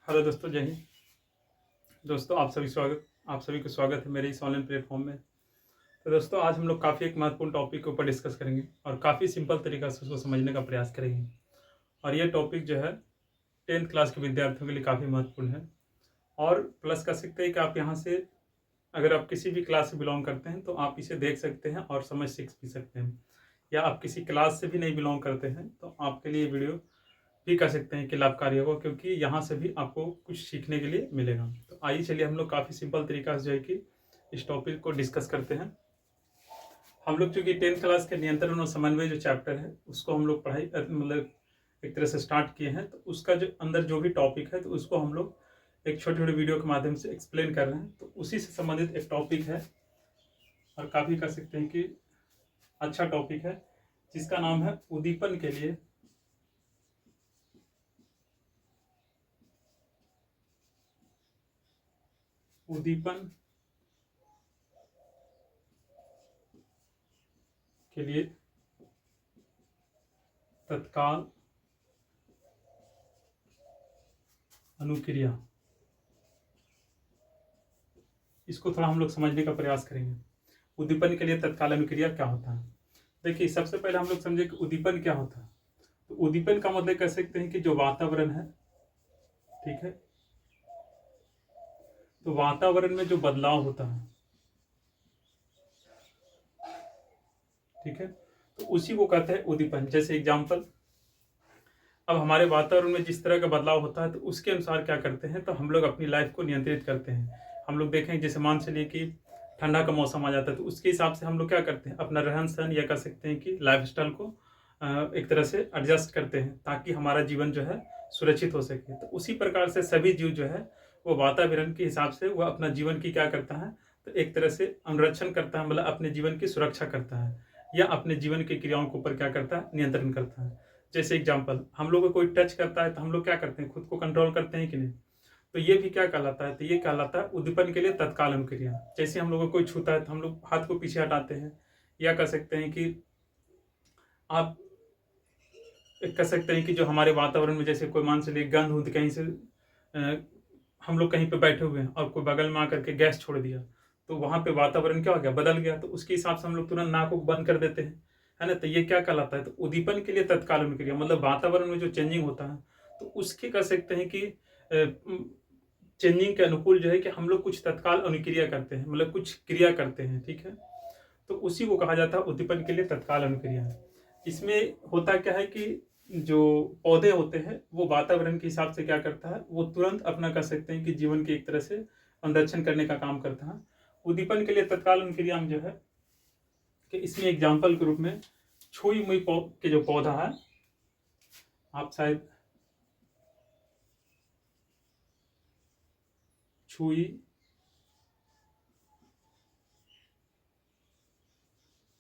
Hello दोस्तों, जय हिंद। दोस्तों आप सभी को स्वागत है मेरे इस ऑनलाइन प्लेटफॉर्म में। तो दोस्तों, आज हम लोग काफ़ी एक महत्वपूर्ण टॉपिक के ऊपर डिस्कस करेंगे और काफ़ी सिंपल तरीका से उसको समझने का प्रयास करेंगे। और ये टॉपिक जो है 10th क्लास के विद्यार्थियों के लिए काफ़ी महत्वपूर्ण है। और प्लस कर सकते हैं कि आप यहाँ से अगर आप किसी भी क्लास से बिलोंग करते हैं तो आप इसे देख सकते हैं और समझ सीख भी सकते हैं, या आप किसी क्लास से भी नहीं बिलोंग करते हैं तो आपके लिए वीडियो भी कर सकते हैं कि लाभकारी होगा, क्योंकि यहाँ से भी आपको कुछ सीखने के लिए मिलेगा। तो आइए चलिए हम लोग काफ़ी सिंपल तरीका से जो है कि इस टॉपिक को डिस्कस करते हैं। हम लोग चूँकि 10th क्लास के नियंत्रण और समन्वय जो चैप्टर है उसको हम लोग पढ़ाई मतलब एक तरह से स्टार्ट किए हैं, तो उसका जो अंदर जो भी टॉपिक है तो उसको हम लोग एक छोटे छोटे वीडियो के माध्यम से एक्सप्लेन कर रहे हैं। तो उसी से संबंधित एक टॉपिक है और काफ़ी कह सकते हैं कि अच्छा टॉपिक है, जिसका नाम है उद्दीपन के लिए उद्दीपन के लिए तत्काल अनुक्रिया। इसको थोड़ा हम लोग समझने का प्रयास करेंगे। उद्दीपन के लिए तत्काल अनुक्रिया क्या होता है। देखिए, सबसे पहले हम लोग समझे कि उद्दीपन क्या होता है। तो उद्दीपन का मतलब कह सकते हैं कि जो वातावरण है, ठीक है, तो वातावरण में जो बदलाव होता है, ठीक है, तो उसी को कहते हैं उद्दीपन। जैसे एग्जाम्पल, अब हमारे वातावरण में जिस तरह का बदलाव होता है तो उसके अनुसार क्या करते हैं, तो हम लोग अपनी लाइफ को नियंत्रित करते हैं। हम लोग देखें, जैसे मान चलिए कि ठंडा का मौसम आ जाता है तो उसके हिसाब से हम लोग क्या करते हैं, अपना रहन सहन या कह सकते हैं कि लाइफ स्टाइल को एक तरह से एडजस्ट करते हैं ताकि हमारा जीवन जो है सुरक्षित हो सके। तो उसी प्रकार से सभी जीव जो है वो वातावरण के हिसाब से वह अपना जीवन की क्या करता है, तो एक तरह से अनुरक्षण करता है, मतलब अपने जीवन की सुरक्षा करता है या अपने जीवन की क्रियाओं के ऊपर क्या करता है, नियंत्रण करता है। जैसे एग्जाम्पल, हम लोग को कोई टच करता है तो हम लोग क्या करते हैं, खुद को कंट्रोल करते हैं कि नहीं। तो ये भी क्या कहलाता है, तो ये कहलाता है उद्दीपन के लिए तत्काल अनुक्रिया। जैसे हम लोग को कोई छूता है तो हम लोग हाथ को पीछे हटाते हैं, या कह सकते हैं कि आप कह सकते हैं कि जो हमारे वातावरण में जैसे कोई मान चलिए गंध उंध कहीं से हम लोग कहीं पे बैठे हुए हैं और कोई बगल में आकर के गैस छोड़ दिया, तो वहां पे वातावरण क्या हो गया, बदल गया। तो उसके हिसाब से हम लोग तुरंत नाक को बंद कर देते हैं, है ना। तो ये क्या कहलाता है, तो उद्दीपन के लिए तत्काल अनुक्रिया, मतलब वातावरण में जो चेंजिंग होता है तो उसके कह सकते हैं कि चेंजिंग के अनुकूल जो है कि हम लोग कुछ तत्काल अनुक्रिया करते हैं, मतलब कुछ क्रिया करते हैं, ठीक है। तो उसी को कहा जाता है उद्दीपन के लिए तत्काल अनुक्रिया। इसमें होता क्या है कि जो पौधे होते हैं वो वातावरण के हिसाब से क्या करता है, वो तुरंत अपना कह सकते हैं कि जीवन की एक तरह से अनुरक्षण करने का काम करता है। उद्दीपन के लिए तत्काल अनुक्रिया में जो है कि इसमें एग्जाम्पल के रूप में छुई मुई के जो पौधा है, आप शायद छुई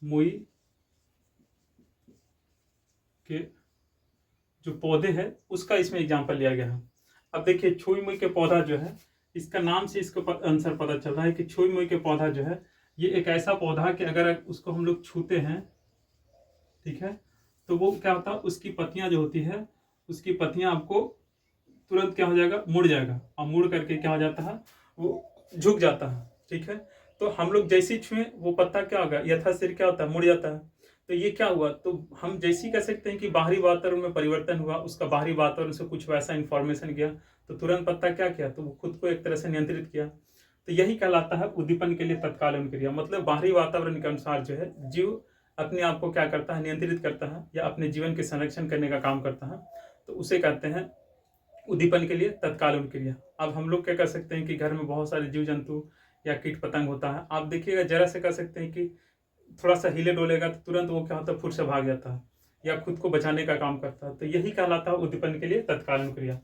मुई के जो पौधे हैं उसका इसमें एग्जाम्पल लिया गया है। अब देखिए, छुई मुई के पौधा जो है, इसका नाम से इसका आंसर पता चल रहा है कि छुई मुई के पौधा जो है ये एक ऐसा पौधा है कि अगर उसको हम लोग छूते हैं, ठीक है, तो वो क्या होता है, उसकी पत्तियां जो होती है, उसकी पत्तियां आपको तुरंत क्या हो जाएगा, मुड़ जाएगा, और मुड़ करके क्या हो जाता है, वो झुक जाता है, ठीक है। तो हम लोग जैसे ही छुए वो पत्ता क्या होगा, यथास्थिर क्या होता है, मुड़ जाता है। तो ये क्या हुआ, तो हम जैसे ही कह सकते हैं कि बाहरी वातावरण में परिवर्तन हुआ, उसका बाहरी वातावरण से कुछ वैसा इंफॉर्मेशन गया, तो तुरंत पत्ता क्या किया, तो वो खुद को एक तरह से नियंत्रित किया। तो यही कहलाता है उद्दीपन के लिए तत्काल अनुक्रिया, मतलब बाहरी वातावरण के अनुसार जो है जीव अपने आप को क्या करता है, नियंत्रित करता है या अपने जीवन के संरक्षण करने का काम करता है। तो उसे कहते हैं उद्दीपन के लिए तत्काल अनुक्रिया। अब हम लोग क्या कर सकते हैं कि घर में बहुत सारे जीव जंतु या कीट पतंग होता है, आप देखिएगा जरा से कह सकते हैं कि थोड़ा सा हिले डोलेगा तो तुरंत वो क्या होता है, फुट से भाग जाता है या खुद को बचाने का काम करता है। तो यही कहलाता है उद्दीपन के लिए तत्काल अनुक्रिया।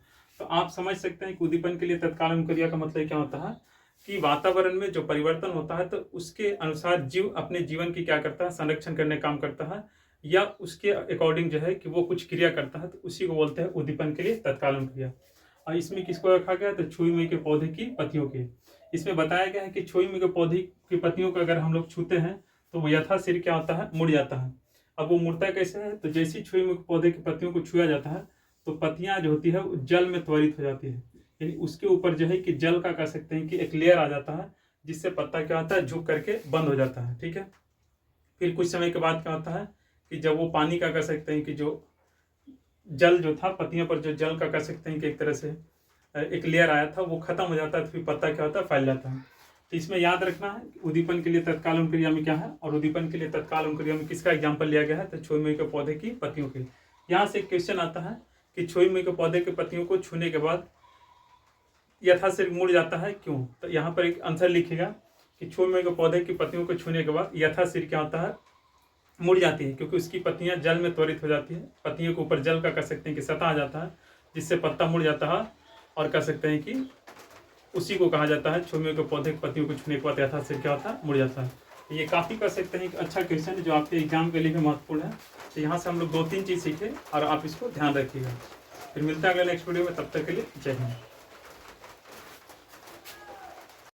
तो आप समझ सकते हैं कि उद्दीपन के लिए तत्काल अनुक्रिया का मतलब क्या होता है कि वातावरण में जो परिवर्तन होता है तो उसके अनुसार जीव अपने जीवन की क्या करता है, संरक्षण करने का काम करता है, या उसके अकॉर्डिंग जो है कि वो कुछ क्रिया करता है, तो उसी को बोलते हैं उद्दीपन के लिए तत्काल अनुक्रिया। और इसमें किसको रखा गया, तो छुई मुई के पौधे की पत्तियों के। इसमें बताया गया है कि छुई मुई के पौधे की पत्तियों को अगर हम लोग छूते हैं तो वो यथासिर क्या होता है, मुड़ जाता है। अब वो मुड़ता कैसे है, तो जैसे ही छुई मुई के पौधे की पत्तियों को छुआ जाता है तो पत्तियां जो होती है वो जल में त्वरित हो जाती है, यानी उसके ऊपर जो है कि जल का कह सकते हैं कि एक लेयर आ जाता है, जिससे पत्ता क्या होता है झुक करके बंद हो जाता है। ठीक है, फिर कुछ समय के बाद क्या होता है कि जब वो पानी का कह सकते हैं कि जो जल जो था पत्तियों पर, जो जल का कह सकते हैं कि एक तरह से एक लेयर आया था, वो खत्म हो जाता है, तो फिर पत्ता क्या होता है फैल जाता है। तो इसमें याद रखना है उद्दीपन के लिए तत्काल अनुक्रिया में क्या है, और उद्दीपन के लिए तत्काल अनुक्रिया में किसका एग्जाम्पल लिया गया है, तो छोईमुई के पौधे की पत्तियों के। यहाँ से एक क्वेश्चन आता है कि छोईमुई के पौधे के पत्तियों को छूने के बाद यथाशीघ्र मुड़ जाता है, क्यों? तो यहाँ पर एक आंसर लिखेगा कि छोईमुई के पौधे की पत्तियों को छूने के बाद यथाशीघ्र क्या होता है, मुड़ जाती है, क्योंकि उसकी पत्तियां जल में त्वरित हो जाती है। पत्तियों के ऊपर जल का कह सकते हैं कि सतह आ जाता है, जिससे पत्ता मुड़ जाता है, और कह सकते हैं कि उसी को कहा जाता है छोईमुई के पौधे की पत्तियों को छूने के बाद यथाशीघ्र क्या होता है, मुड़ जाता है। ये काफ़ी कह सकते हैं कि अच्छा क्वेश्चन है, जो आपके एग्जाम के लिए भी महत्वपूर्ण है। तो यहाँ से हम लोग 2-3 चीज़ सीखे और आप इसको ध्यान रखिएगा। फिर मिलता है अगले नेक्स्ट वीडियो में, तब तक के लिए जय हिंद।